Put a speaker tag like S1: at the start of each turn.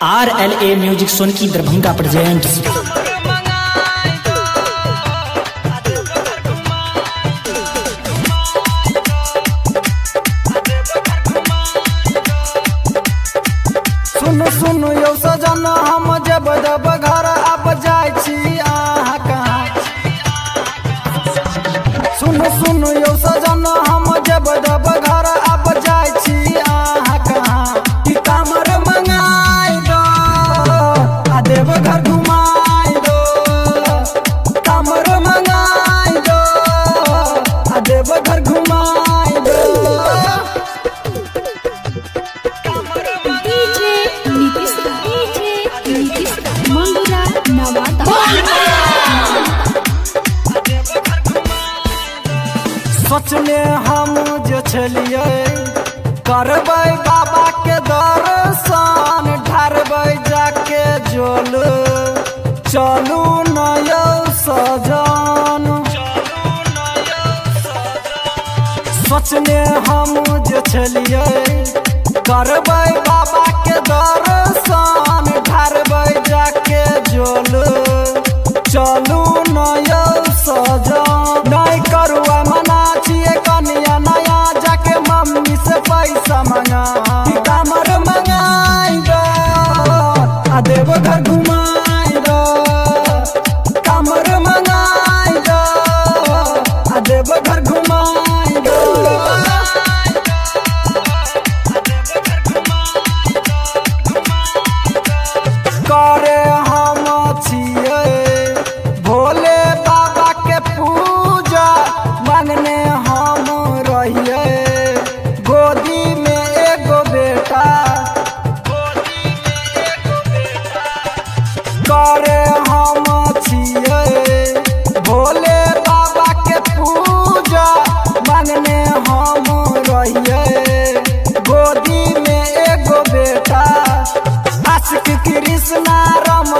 S1: RLA music Sonki Darbhanga presents.
S2: सुनु सुनु यो सजन हम जब जब घर अब जाय छी आहा कहाँ। सुनु सुनु यो सजन हम जब जब घर अब जाय छी आहा कहाँ। कि कमर मंगाई दो आ देव घर घुमाई दो। कमर मंगाई दो आ देव घर घुमाई दो। सोचने हम जो छलिए करबै बाबा के दर्शन ढारबै जाके जोल। चलू न यौ सजन सोचने हम जो छलिए करबै बाबा के दर्शन ढारबै जाके जोल। चलू न यौ सजन नहीं करुआ मना छिए कनिया नया जाके मम्मी से पैसा मंगा। कमर मंगाई दो आ देव घर घुमाई दो। कमर मंगाई दो आ देव घर घुमाई दो। करे हम छिए भोले बाबा के पूजा मांगने हम रहिए गोदी में एगो बेटा। करे हम छिए भोले बाबा के पूजा मांगने हम रहिए गोदी में एगो बेटा। आशिक कृष्णा रम